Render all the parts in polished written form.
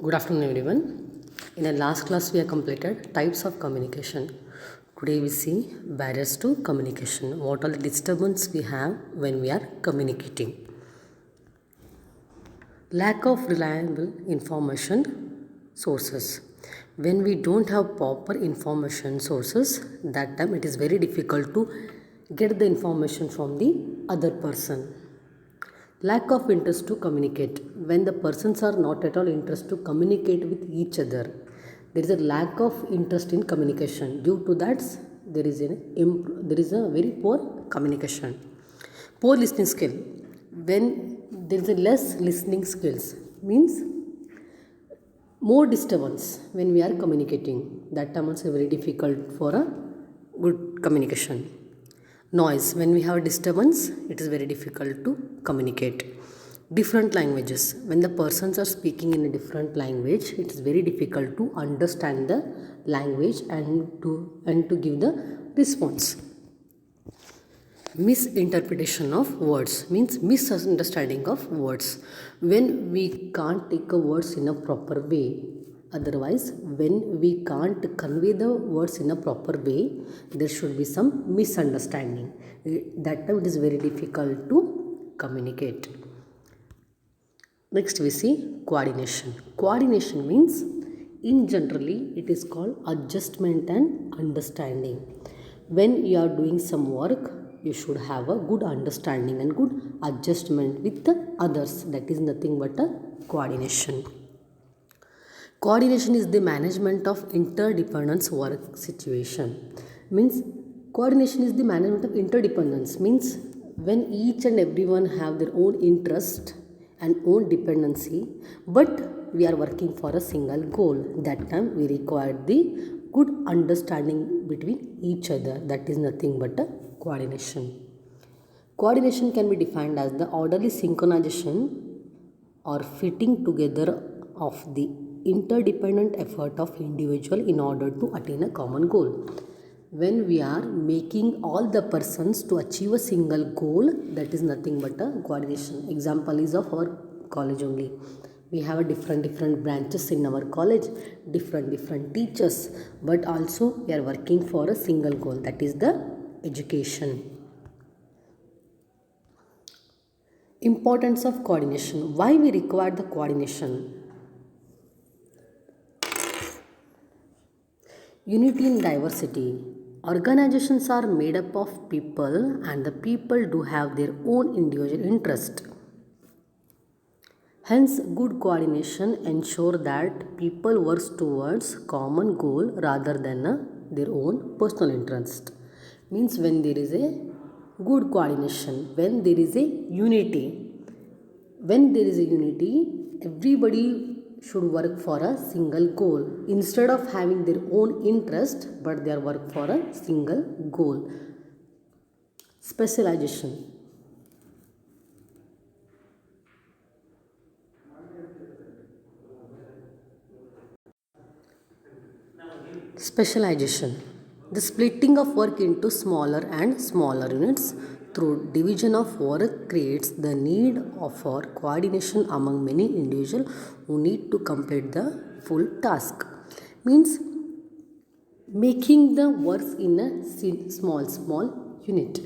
Good afternoon, everyone. In the last class, we have completed types of communication. Today, we see barriers to communication. What are the disturbance we have when we are communicating? Lack of reliable information sources. When we don't have proper information sources, that time it is very difficult to get the information from the other person. Lack of interest to communicate. When the persons are not at all interested to communicate with each other, there is a lack of interest in communication. Due to that, there is a very poor communication. Poor listening skill. When there is a less listening skills, means more disturbance when we are communicating. That time also very difficult for a good communication. Noise. When we have disturbance, it is very difficult to communicate. Different languages. When the persons are speaking in a different language, it is very difficult to understand the language and to give the response. Misinterpretation of words means misunderstanding of words. When we can't take a words in a proper way, otherwise when we can't convey the words in a proper way, there should be some misunderstanding. That time it is very difficult to communicate. Next we see coordination. Coordination means in generally it is called adjustment and understanding. When you are doing some work, you should have a good understanding and good adjustment with the others. That is nothing but a coordination. Coordination is the management of interdependence work situation. Means coordination is the management of interdependence. Means when each and everyone have their own interest and own dependency, but we are working for a single goal. That time we require the good understanding between each other. That is nothing but a coordination. Coordination can be defined as the orderly synchronization or fitting together of the interdependent effort of individual in order to attain a common goal. When we are making all the persons to achieve a single goal, that is nothing but a coordination. Example is of our college only. We have a different branches in our college, different teachers, but also we are working for a single goal, that is the education. Importance of coordination. Why we require the coordination? Unity in diversity. Organizations are made up of people and the people do have their own individual interest. Hence, good coordination ensure that people work towards common goal rather than their own personal interest. Means when there is a good coordination, when there is a unity, everybody should work for a single goal instead of having their own interest, but they are work for a single goal. Specialization. Specialization. The splitting of work into smaller and smaller units through division of work creates the need for coordination among many individuals who need to complete the full task. Means making the works in a small unit.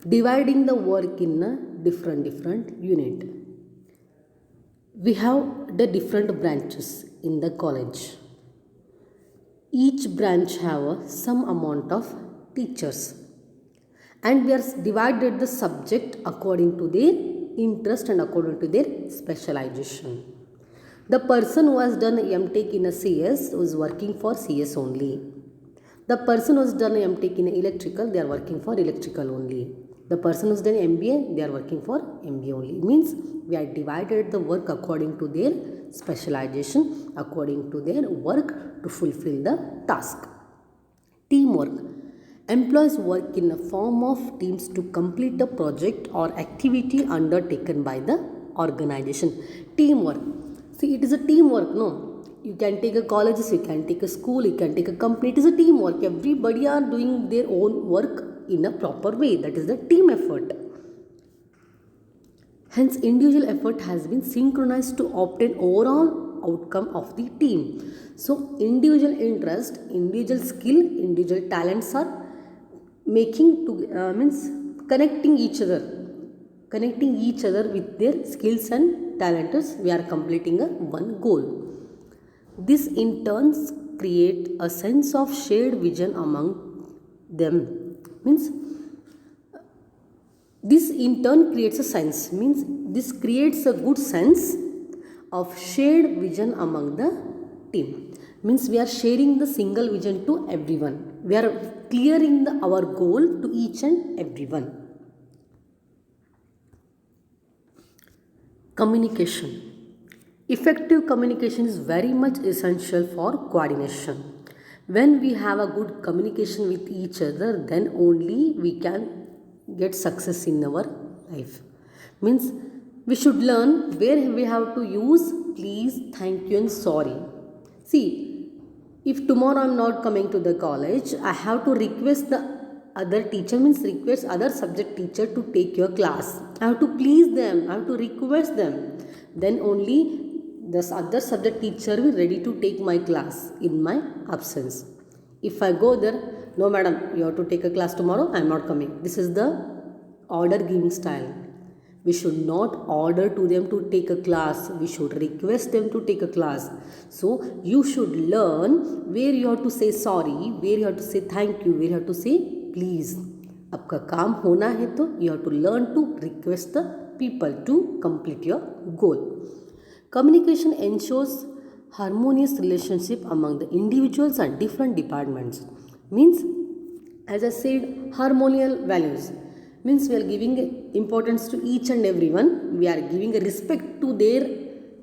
Dividing the work in a different unit. We have the different branches in the college. Each branch have some amount of teachers and we are divided the subject according to their interest and according to their specialization. The person who has done M.Tech in a CS was working for CS only. The person who has done M.Tech in electrical, they are working for electrical only. The person who has done MBA, they are working for MBA only. It means we are divided the work according to their specialization, according to their work to fulfill the task. Teamwork. Employees work in a form of teams to complete a project or activity undertaken by the organization. Teamwork. See, it is a teamwork, no? You can take a colleges, you can take a school, you can take a company. It is a teamwork. Everybody are doing their own work in a proper way. That is the team effort. Hence, individual effort has been synchronized to obtain overall outcome of the team. So individual interest, individual skill, individual talents are making to means connecting each other with their skills and talents. We are completing a one goal. This in turn create a sense of shared vision among them. Means this in turn creates a sense. Means this creates a good sense of shared vision among the team. Means we are sharing the single vision to everyone. We are clearing our goal to each and everyone. Communication. Effective communication is very much essential for coordination. When we have a good communication with each other, then only we can get success in our life. Means we should learn where we have to use please, thank you and sorry. See, if tomorrow I am not coming to the college, I have to request the other teacher, means request other subject teacher to take your class. I have to please them, I have to request them. Then only this other subject teacher will ready to take my class in my absence. If I go there, no madam, you have to take a class tomorrow, I am not coming. This is the order giving style. We should not order to them to take a class. We should request them to take a class. So you should learn where you have to say sorry, where you have to say thank you, where you have to say please. आपका काम होना है तो you have to learn to request the people to complete your goal. Communication ensures harmonious relationship among the individuals and different departments. Means, as I said, harmonious values. Means we are giving importance to each and everyone. We are giving a respect to their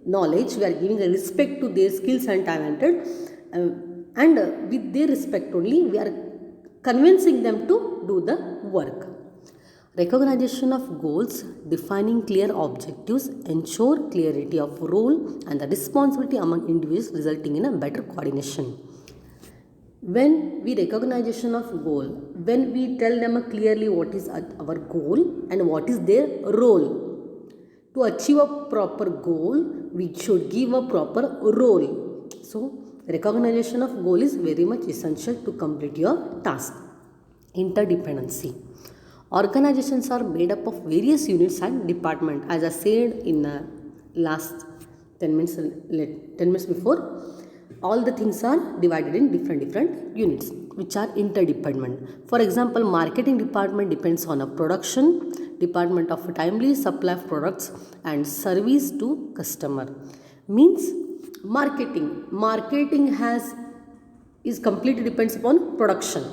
knowledge. We are giving a respect to their skills and talented. And with their respect only, we are convincing them to do the work. Recognition of goals, defining clear objectives, ensure clarity of role and the responsibility among individuals, resulting in a better coordination. When we recognition of goal, when we tell them clearly what is our goal and what is their role. To achieve a proper goal, we should give a proper role. So, recognition of goal is very much essential to complete your task. Interdependency. Organizations are made up of various units and departments. As I said in the last 10 minutes before, all the things are divided in different units which are interdependent. For example, marketing department depends on a production department of timely supply of products and service to customer. Means marketing is completely depends upon production,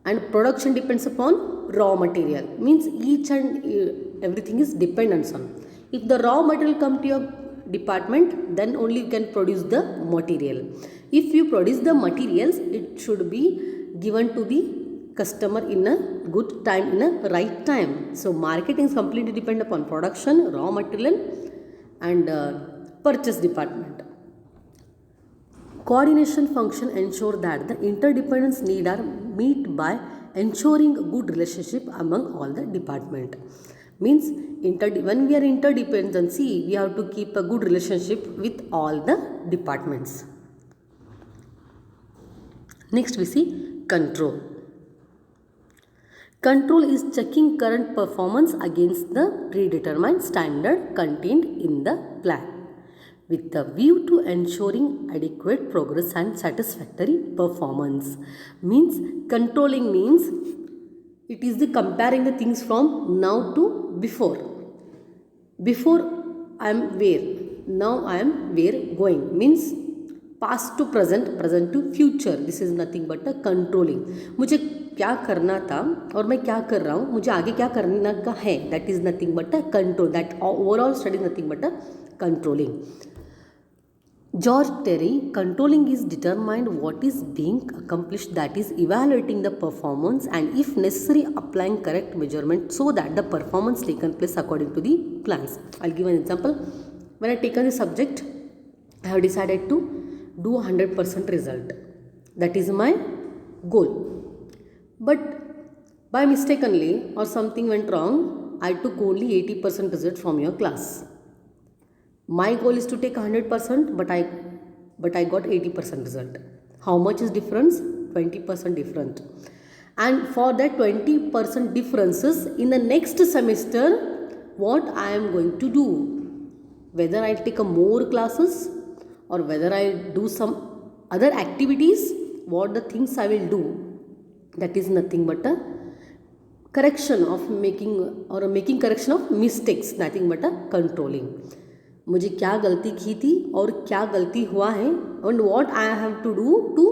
and production depends upon raw material. Means each and everything is dependent on. If the raw material come to your department, then only you can produce the material. If you produce the materials, it should be given to the customer in a good time, in a right time. So marketing is completely dependent upon production, raw material and purchase department. Coordination function ensure that the interdependence need are met by ensuring a good relationship among all the department. Means when we are interdependency, we have to keep a good relationship with all the departments. Next we see control. Control is checking current performance against the predetermined standard contained in the plan, with the view to ensuring adequate progress and satisfactory performance. Means controlling means it is the comparing the things from now to before. Before I am where, now I am where going. Means past to present, present to future. This is nothing but a controlling. मुझे क्या करना था और मैं क्या कर रहा हूँ, मुझे आगे क्या करना का है. That is nothing but a control. That overall study is nothing but a controlling. George Terry, controlling is determined what is being accomplished, that is evaluating the performance and if necessary applying correct measurement so that the performance taken place according to the plans. I'll give an example. When I taken the subject, I have decided to do 100% result. That is my goal. But by mistakenly or something went wrong, I took only 80% result from your class. My goal is to take 100%, but I got 80% result. How much is difference? 20% different. And for that 20% differences in the next semester, what I am going to do, whether I take a more classes or whether I do some other activities, what the things I will do, that is nothing but a correction of making correction of mistakes, nothing but a controlling. मुझे क्या गलती की थी और क्या गलती हुआ है, and what I have to do to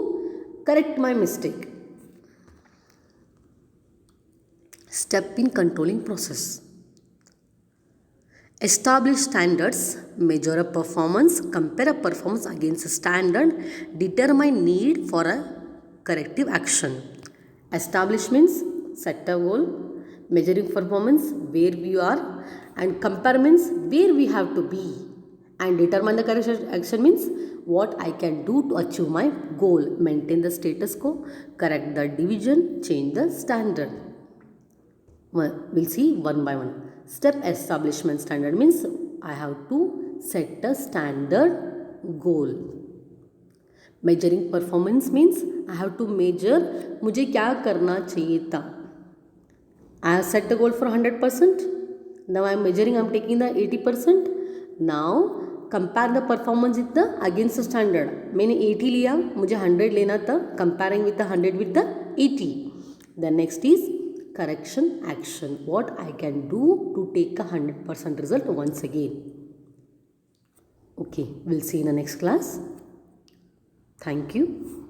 correct my mistake. Step in controlling process. Establish standards, measure a performance, compare a performance against a standard, determine need for a corrective action. Establish means set a goal, measuring performance where we are, and compare means where we have to be, and determine the corrective action means what I can do to achieve my goal, maintain the status quo, correct the division, change the standard. We'll see one by one. Step establishment standard means I have to set a standard goal. Measuring performance means I have to measure मुझे क्या करना चाहिए था. I have set a goal for 100%. Now I am measuring, I am taking the 80%. Now compare the performance with the against the standard. मैंने 80 लिया, मुझे 100 लेना था. Comparing with the 100 with the 80. The next is correction action. What I can do to take a 100% result once again. Okay, we'll see in the next class. Thank you.